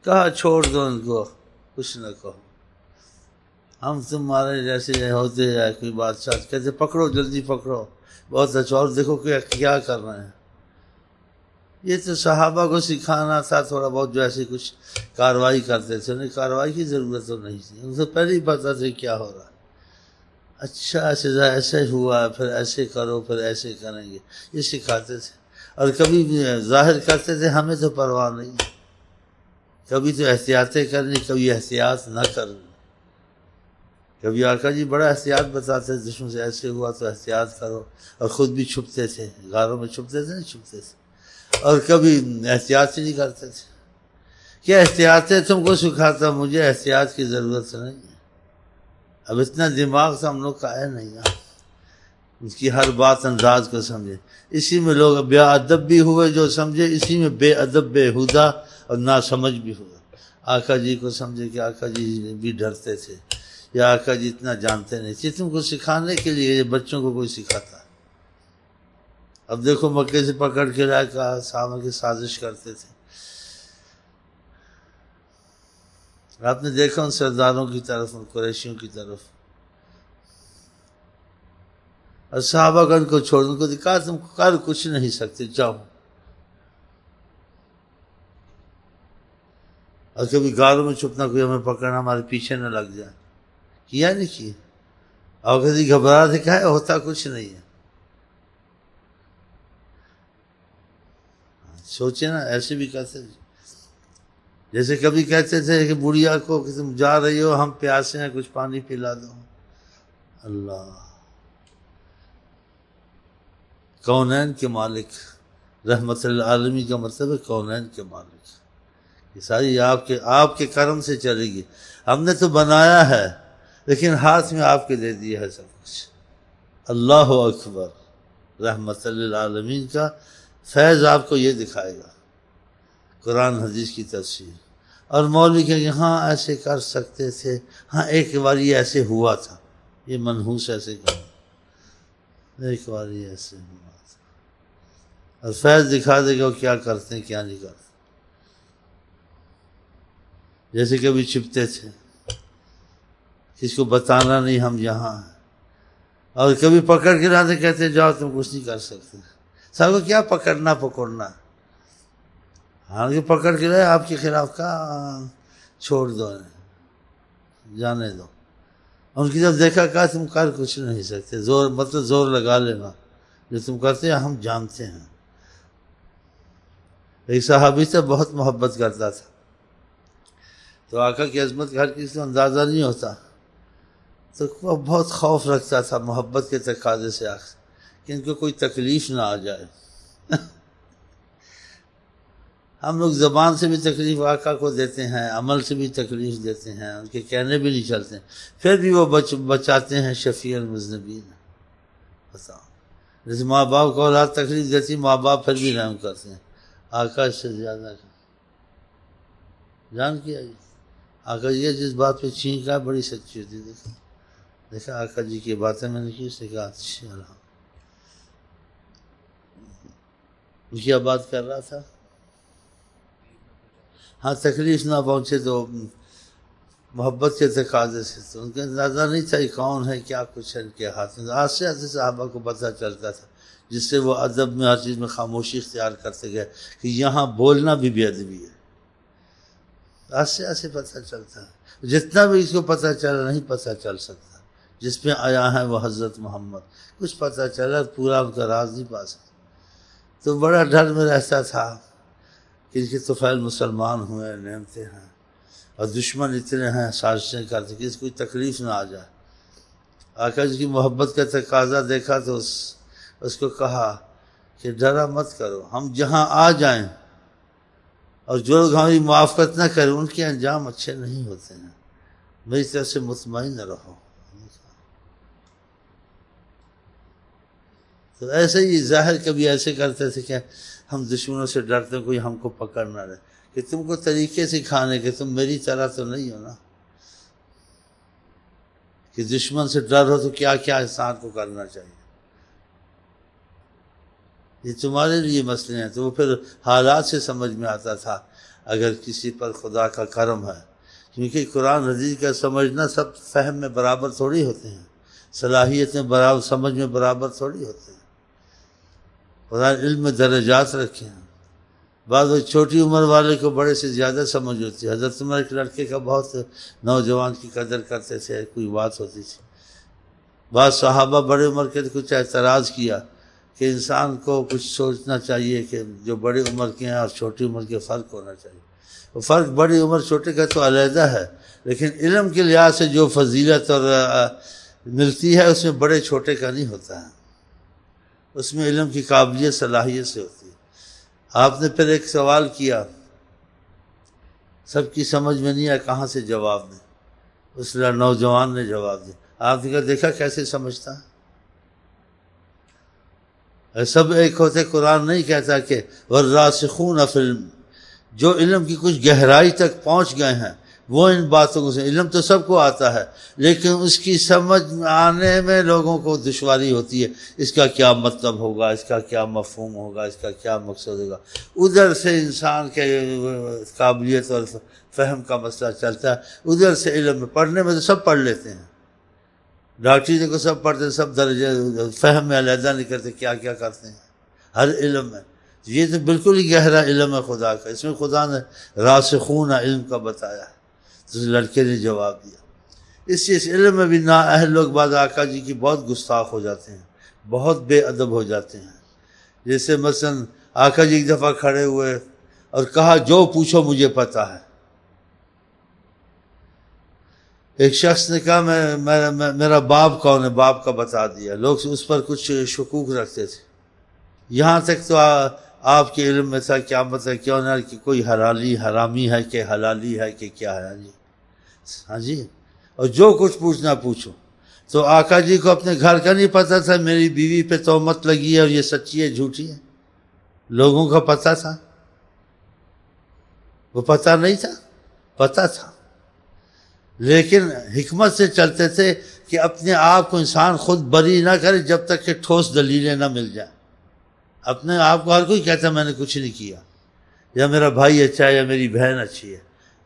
کہا چھوڑ دو ان کو، کچھ نہ کہو، ہم تمہارے جیسے ہوتے ہیں کوئی بادشاہ کہتے پکڑو جلدی پکڑو، بہت اچھا، اور دیکھو کہ کیا کر رہے ہیں۔ یہ تو صحابہ کو سکھانا تھا تھوڑا بہت، جو ایسے کچھ کارروائی کرتے تھے، انہیں کارروائی کی ضرورت تو نہیں تھی، ان سے پہلے ہی پتہ تھا کیا ہو رہا ہے۔ اچھا ایسے ہوا، پھر ایسے کرو، پھر ایسے کریں گے، یہ سکھاتے تھے۔ اور کبھی بھی ظاہر کرتے تھے ہمیں تو پرواہ نہیں، کبھی تو احتیاطیں کرنی، کبھی احتیاط نہ کرنی۔ کبھی آقا جی بڑا احتیاط بتاتے تھے، دشمن سے ایسے ہوا تو احتیاط کرو، اور خود بھی چھپتے تھے، غاروں میں چھپتے تھے، نہیں چھپتے تھے، اور کبھی احتیاط ہی نہیں کرتے تھے۔ کیا احتیاطیں تم کو سکھاتا، مجھے احتیاط کی ضرورت نہیں ہے، اب اتنا دماغ تو ہم لوگ کا ہے نہیں نا، اس کی ہر بات انداز کو سمجھے۔ اسی میں لوگ بے ادب بھی ہوئے جو سمجھے، اسی میں بے ادب بےہودہ اور ناسمجھ بھی ہوئے۔ آقا جی کو سمجھے کہ آقا جی بھی ڈرتے تھے، یا آقا جی اتنا جانتے نہیں تھے، تم کو سکھانے کے لیے یہ بچوں کو کوئی سکھاتا ہے۔ اب دیکھو مکے سے پکڑ کے لائے، کہا صحابہ کی سازش کرتے تھے۔ آپ نے دیکھا ان سرداروں کی طرف، ان قریشیوں کی طرف، اور صحابہ کا ان کو چھوڑ، ان کو دکھا تم کر کچھ نہیں سکتے، جاؤ۔ اور کبھی غاروں میں چھپنا، کوئی ہمیں پکڑنا، ہمارے پیچھے نہ لگ جائے، کیا نہیں کیا؟ اور کبھی گھبرا سے کہا ہوتا کچھ نہیں ہے۔ سوچے نا، ایسے بھی کہتے تھے، جیسے کبھی کہتے تھے کہ بڑھیا کو کہ تم جا رہی ہو، ہم پیاسے ہیں، کچھ پانی پلا دو۔ اللہ، کونین کے مالک، رحمت العالمین کا مطلب ہے کونین کے مالک، یہ ساری آپ کے کرم سے چلے گی، ہم نے تو بنایا ہے لیکن ہاتھ میں آپ کے دے دیا ہے سب کچھ۔ اللہ اکبر، رحمت للعالمین کا فیض آپ کو یہ دکھائے گا، قرآن حدیث کی تفسیر۔ اور مولوی کہ ہاں ایسے کر سکتے تھے، ہاں ایک بار یہ ایسے ہوا تھا، یہ منحوس ایسے کہا، ایک بار یہ ایسے ہوا تھا، اور فیض دکھا دے گا وہ کیا کرتے ہیں کیا نہیں کرتے۔ جیسے کبھی چھپتے تھے، کس کو بتانا نہیں ہم یہاں ہیں، اور کبھی پکڑ کے لاتے کہتے جاؤ تم کچھ نہیں کر سکتے، سب کو کیا پکڑنا، ہاں یہ پکڑ کے لائے آپ کے خلاف کا چھوڑ دو، جانے دو۔ ان کی جب دیکھا کہا تم کر کچھ نہیں سکتے، زور لگا لینا، جو تم کرتے ہیں ہم جانتے ہیں۔ ایک صحابی سے بہت محبت کرتا تھا، تو آقا کی عظمت ہر کسی کو اندازہ نہیں ہوتا، تو وہ بہت خوف رکھتا تھا محبت کے تقاضے سے کہ ان کو کوئی تکلیف نہ آ جائے۔ ہم لوگ زبان سے بھی تکلیف آقا کو دیتے ہیں، عمل سے بھی تکلیف دیتے ہیں، ان کے کہنے بھی نہیں چلتے ہیں، پھر بھی وہ بچاتے ہیں، شفیع المذنبین۔ بتاؤ، جیسے ماں باپ کو اولاد تکلیف دیتی، ماں باپ پھر بھی رحم کرتے ہیں، آقا اس سے زیادہ جان کیا جی۔ آقا یہ جس بات پہ چھینک ہے بڑی سچی ہوتی، دیکھا آقا جی کی باتیں میں نے کی، اس نے کہا اچھا رہا۔ کیا بات کر رہا تھا؟ ہاں، تکلیف نہ پہنچے تو محبت کے تقاضے سے، تو ان کا اندازہ نہیں تھا یہ کون ہے، کیا کچھ ہے ان کے ہاتھ میں، آہستہ آہستہ صحابہ کو پتہ چلتا تھا، جس سے وہ ادب میں ہر چیز میں خاموشی اختیار کرتے گئے کہ یہاں بولنا بھی بے ادبی ہے۔ آہستہ آہستہ پتہ چلتا ہے، جتنا بھی اس کو پتہ چلا نہیں پتہ چل سکتا، جس پہ آیا ہے وہ حضرت محمد، کچھ پتہ چلا پورا ان کا راز نہیں پا سکتا۔ تو بڑا ڈر میں رہتا تھا کہ ان کے طفیل مسلمان ہوئے، نعمتیں ہیں، اور دشمن اتنے ہیں، سازشیں کرتے کہ اس کو کوئی تکلیف نہ آ جائے۔ آقا جی کی محبت کا تقاضا دیکھا تو اس کو کہا کہ ڈرا مت کرو، ہم جہاں آ جائیں اور جو لوگ ہماری موافقت نہ کریں ان کے انجام اچھے نہیں ہوتے ہیں، میری طرف سے مطمئن رہو۔ تو ایسے ہی ظاہر کبھی ایسے کرتے تھے کہ ہم دشمنوں سے ڈرتے ہیں کوئی ہم کو پکڑ نہ رہے، کہ تم کو طریقے سکھانے کہ تم میری طرح تو نہیں ہو نا، کہ دشمن سے ڈر ہو تو کیا کیا انسان کو کرنا چاہیے، یہ تمہارے لیے مسئلے ہیں۔ تو وہ پھر حالات سے سمجھ میں آتا تھا، اگر کسی پر خدا کا کرم ہے، کیونکہ قرآن حدیث کا سمجھنا سب فہم میں برابر تھوڑی ہوتے ہیں، صلاحیتیں برابر، سمجھ میں برابر تھوڑی ہوتے ہیں۔ خدا علم میں درجات رکھے ہیں، بعض چھوٹی عمر والے کو بڑے سے زیادہ سمجھ ہوتی ہے۔ حضرت عمر ایک لڑکے کا بہت نوجوان کی قدر کرتے تھے، کوئی بات ہوتی تھی، بعض صحابہ بڑے عمر کے کچھ اعتراض کیا کہ انسان کو کچھ سوچنا چاہیے کہ جو بڑی عمر کے ہیں اور چھوٹی عمر کے فرق ہونا چاہیے۔ وہ فرق بڑی عمر چھوٹے کا تو علیحدہ ہے، لیکن علم کے لحاظ سے جو فضیلت اور ملتی ہے اس میں بڑے چھوٹے کا نہیں ہوتا ہے، اس میں علم کی قابلیت صلاحیت سے ہوتی ہے۔ آپ نے پھر ایک سوال کیا، سب کی سمجھ میں نہیں آیا کہاں سے جواب دیں، اس نوجوان نے جواب دیا۔ آپ نے دیکھا کیسے سمجھتا ہے؟ سب ایک ہوتے، قرآن نہیں کہتا کہ والراسخون فی العلم، جو علم کی کچھ گہرائی تک پہنچ گئے ہیں وہ ان باتوں کو، علم تو سب کو آتا ہے لیکن اس کی سمجھ آنے میں لوگوں کو دشواری ہوتی ہے، اس کا کیا مطلب ہوگا، اس کا کیا مفہوم ہوگا، اس کا کیا مقصد ہوگا۔ ادھر سے انسان کے قابلیت اور فہم کا مسئلہ چلتا ہے، ادھر سے علم میں پڑھنے میں تو سب پڑھ لیتے ہیں، ڈاکٹری کو سب پڑھتے ہیں، سب درجے فہم میں علیحدہ نہیں کرتے کیا کیا کرتے ہیں ہر علم میں۔ یہ تو بالکل ہی گہرا علم ہے خدا کا، اس میں خدا نے راسخون علم کا بتایا ہے۔ تو لڑکے نے جواب دیا۔ اس علم میں بھی نااہل لوگ بعض آقا جی کی بہت گستاخ ہو جاتے ہیں، بہت بے ادب ہو جاتے ہیں۔ جیسے مثلا آقا جی ایک دفعہ کھڑے ہوئے اور کہا جو پوچھو مجھے پتہ ہے۔ ایک شخص نے کہا میرا باپ کون ہے، باپ کا بتا دیا۔ لوگ اس پر کچھ شکوک رکھتے تھے، یہاں تک تو آپ کے علم میں تھا قیامت ہے کیوں نہ کہ کوئی حرامی ہے کہ حلالی ہے کہ کیا ہے۔ ہاں جی، اور جو کچھ پوچھنا پوچھو۔ تو آقا جی کو اپنے گھر کا نہیں پتہ تھا میری بیوی پہ تہمت لگی ہے اور یہ سچی ہے جھوٹی ہے؟ لوگوں کا پتہ تھا؟ وہ پتہ نہیں تھا؟ پتہ تھا، لیکن حکمت سے چلتے تھے کہ اپنے آپ کو انسان خود بری نہ کرے جب تک کہ ٹھوس دلیلیں نہ مل جائیں۔ اپنے آپ کو ہر کوئی کہتا میں نے کچھ نہیں کیا، یا میرا بھائی اچھا ہے یا میری بہن اچھی ہے،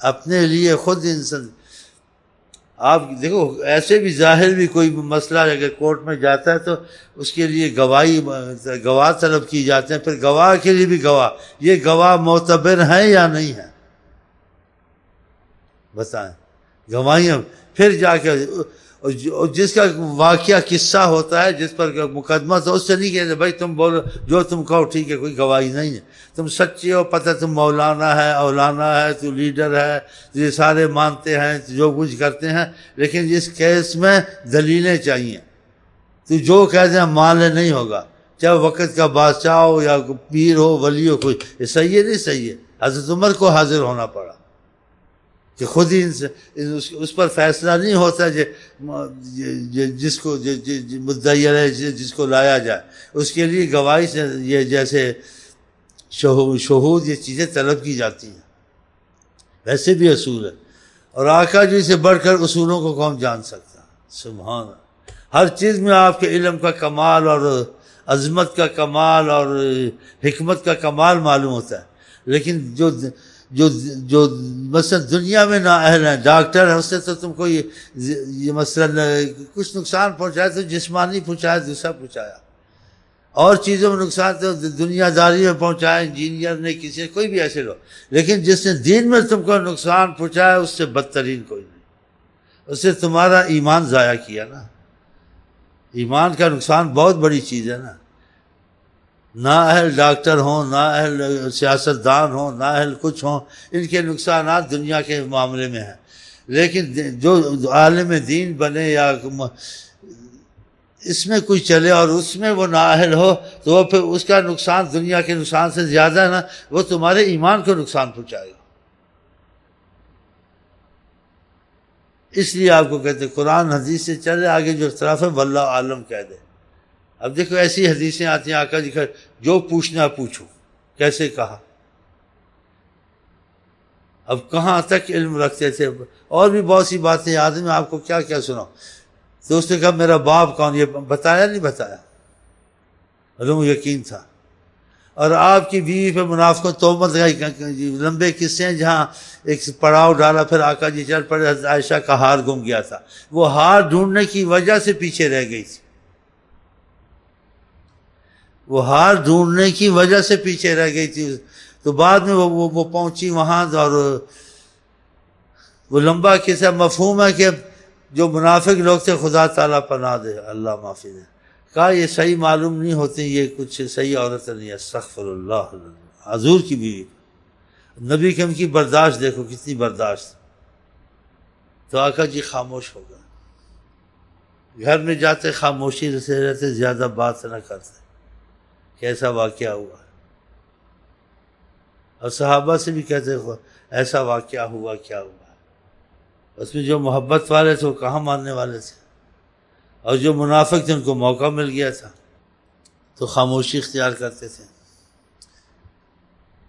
اپنے لیے خود انسان۔ آپ دیکھو ایسے بھی ظاہر بھی کوئی مسئلہ اگر کورٹ میں جاتا ہے تو اس کے لیے گواہ طلب کی جاتے ہیں، پھر گواہ کے لیے بھی گواہ، یہ گواہ معتبر ہیں یا نہیں ہیں بتائیں، گواہیاں پھر جا کے جس کا واقعہ قصہ ہوتا ہے، جس پر مقدمہ تو اس سے نہیں کہتے بھائی تم بولو جو تم کہو ٹھیک ہے، کوئی گواہی نہیں ہے، تم سچے ہو، پتہ تم مولانا ہے، اولانا ہے، تو لیڈر ہے، یہ سارے مانتے ہیں جو کچھ کرتے ہیں، لیکن جس کیس میں دلیلیں چاہیے، تو جو کہتے ہیں مان لے نہیں ہوگا، چاہے وقت کا بادشاہ ہو یا پیر ہو ولی ہو، کوئی یہ صحیح ہے نہیں صحیح ہے۔ حضرت عمر کو حاضر ہونا پڑا کہ خود ہی اس پر فیصلہ نہیں ہوتا جس کو مدعی ہے جس کو لایا جائے، اس کے لیے گواہی سے یہ جیسے شہود یہ چیزیں طلب کی جاتی ہیں، ویسے بھی اصول ہے۔ اور آقا جی سے بڑھ کر اصولوں کو کون جان سکتا؟ سبحان اللہ، ہر چیز میں آپ کے علم کا کمال اور عظمت کا کمال اور حکمت کا کمال معلوم ہوتا ہے، لیکن جو مثلا دنیا میں نااہل ہیں، ڈاکٹر ہے، اس سے تو تم کو یہ مثلا کچھ نقصان پہنچایا تو جسمانی پہنچایا، دوسرا پہنچایا، اور چیزوں میں نقصان تو دنیا داری میں پہنچایا، انجینئر نے کسی کوئی بھی ایسے لوگ، لیکن جس نے دین میں تم کو نقصان پہنچایا اس سے بدترین کوئی نہیں، اس سے تمہارا ایمان ضائع کیا نا۔ ایمان کا نقصان بہت بڑی چیز ہے نا۔ نااہل ڈاکٹر ہوں، نااہل سیاستدان ہوں، نااہل کچھ ہوں، ان کے نقصانات دنیا کے معاملے میں ہیں، لیکن جو عالم دین بنے یا اس میں کوئی چلے اور اس میں وہ نااہل ہو تو وہ پھر اس کا نقصان دنیا کے نقصان سے زیادہ ہے نا، وہ تمہارے ایمان کو نقصان پہنچائے گا۔ اس لیے آپ کو کہتے ہیں قرآن حدیث سے چلے، آگے جو اختلاف ہے واللہ عالم کہہ دے۔ اب دیکھو ایسی حدیثیں آتی ہیں آقا جی کا جو پوچھنا پوچھو، کیسے کہا، اب کہاں تک علم رکھتے تھے، اور بھی بہت سی باتیں یاد ہیں، میں آپ کو کیا کیا سناؤں۔ تو اس نے کہا میرا باپ کون، یہ بتایا نہیں بتایا، علم یقین تھا۔ اور آپ کی بیوی پہ منافقوں تہمت لگائی. لمبے قصے ہیں جہاں ایک پڑاؤ ڈالا، پھر آقا جی چل پڑے. حضرت عائشہ کا ہار گم گیا تھا، وہ ہار ڈھونڈنے کی وجہ سے پیچھے رہ گئی تھی. وہ ہار ڈھونڈنے کی وجہ سے پیچھے رہ گئی تھی. تو بعد میں وہ پہنچی وہاں. اور وہ لمبا قصہ مفہوم ہے کہ جو منافق لوگ تھے خدا تعالیٰ پناہ دے، اللہ معافی دے. کہا یہ صحیح معلوم نہیں ہوتی، یہ کچھ صحیح عورت نہیں ہے. استغفر اللہ. حضور کی بیوی، نبی کریم کی برداشت دیکھو کتنی برداشت. تو آقا جی خاموش ہو گئے. گھر میں جاتے خاموشی سے رہتے، زیادہ بات نہ کرتے. کیسا واقعہ ہوا. اور صحابہ سے بھی کہتے ایسا واقعہ ہوا، کیا ہوا. اس میں جو محبت والے تھے وہ کہاں ماننے والے تھے، اور جو منافق تھے ان کو موقع مل گیا تھا تو خاموشی اختیار کرتے تھے.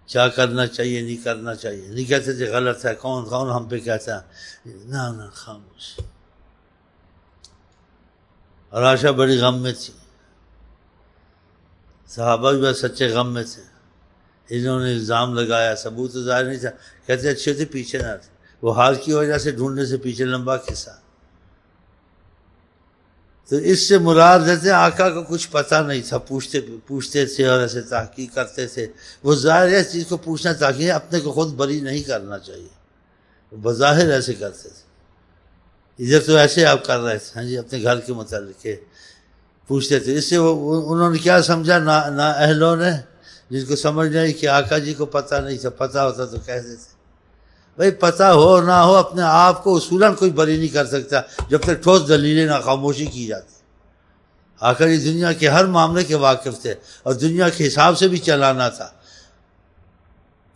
کیا کرنا چاہیے نہیں کرنا چاہیے نہیں کہتے تھے غلط ہے، کون ہم پہ کہتا ہے، نہ خاموش. اور عائشہ بڑی غم میں تھی، صحابہ بھی بس سچے غم میں تھے. انہوں نے الزام لگایا، ثبوت تو ظاہر نہیں تھا. کہتے اچھے تھے پیچھے نہ تھے. وہ حال کی وجہ سے ڈھونڈنے سے پیچھے لمبا قصہ. تو اس سے مراد رہتے آقا کو کچھ پتہ نہیں تھا، پوچھتے تھے اور ایسے تحقیق کرتے تھے. وہ ظاہر ہے اس چیز کو پوچھنا تاکہ اپنے کو خود بری نہیں کرنا چاہیے. وہ بظاہر ایسے کرتے تھے. ادھر تو ایسے آپ کر رہے تھے، ہاں جی، اپنے گھر کے متعلق پوچھتے تھے. اس سے انہوں نے کیا سمجھا، نا اہلوں نے، جن کو سمجھ نہیں کہ آقا جی کو پتہ نہیں تھا. پتہ ہوتا تو کہہ دیتے. بھائی پتہ ہو نہ ہو اپنے آپ کو اصولاً کوئی بری نہیں کر سکتا جب تک ٹھوس دلیلیں نہ خاموشی کی جاتی. آخر یہ دنیا کے ہر معاملے کے واقف تھے اور دنیا کے حساب سے بھی چلانا تھا.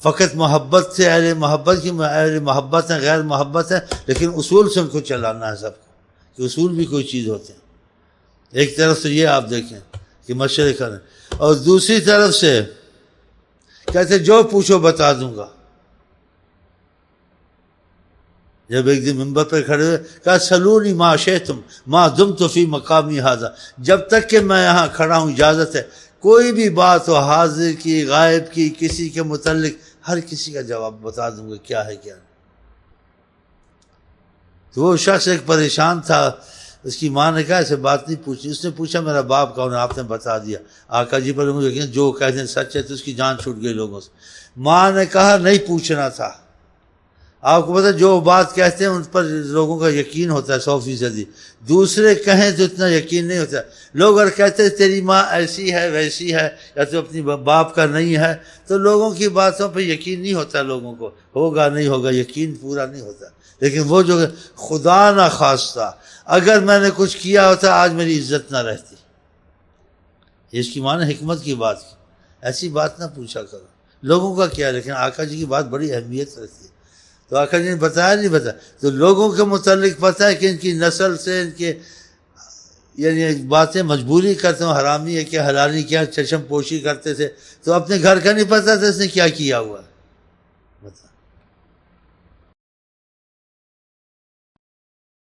فقط محبت سے اہل محبت کی اہل محبت ہیں، غیر محبت ہے، لیکن اصول سے ان کو چلانا ہے سب کو، کہ اصول بھی کوئی چیز ہوتے ہیں. ایک طرف سے یہ آپ دیکھیں کہ مشورے کریں، اور دوسری طرف سے کہتے جو پوچھو بتا دوں گا. جب ایک دن منبر پہ کھڑے ہوئے کہا سلونی ما شئتم ما دمت فی مقامی ھذا، جب تک کہ میں یہاں کھڑا ہوں اجازت ہے. کوئی بھی بات ہو، حاضر کی غائب کی، کسی کے متعلق، ہر کسی کا جواب بتا دوں گا کیا ہے کیا نہیں. تو وہ شخص ایک پریشان تھا. اس کی ماں نے کہا ایسے بات نہیں پوچھی. اس نے پوچھا میرا باپ کون ہے، آپ نے بتا دیا. آقا جی پر مجھے یقین، جو کہتے ہیں سچ ہے. تو اس کی جان چھوٹ گئی لوگوں سے. ماں نے کہا نہیں پوچھنا تھا. آپ کو پتا جو بات کہتے ہیں ان پر لوگوں کا یقین ہوتا ہے 100%. دوسرے کہیں تو اتنا یقین نہیں ہوتا. لوگ اگر کہتے ہیں تیری ماں ایسی ہے ویسی ہے، یا تو اپنی باپ کا نہیں ہے، تو لوگوں کی باتوں پہ یقین نہیں ہوتا. لوگوں کو ہوگا نہیں ہوگا، یقین پورا نہیں ہوتا. لیکن وہ جو خدا نہ خواستہ اگر میں نے کچھ کیا ہوتا آج میری عزت نہ رہتی. اس کی ماں نے حکمت کی بات کی. ایسی بات نہ پوچھا کرو. لوگوں کا کیا، لیکن آقا جی کی بات بڑی اہمیت رہتی ہے. تو آقا جی نے بتایا نہیں بتایا. تو لوگوں کے متعلق پتہ ہے کہ ان کی نسل سے ان کے یعنی باتیں مجبوری کرتے ہیں، حرامی ہے کیا حلالی کیا، چشم پوشی کرتے تھے. تو اپنے گھر کا نہیں پتہ تھا اس نے کیا کیا ہوا ہے. بتا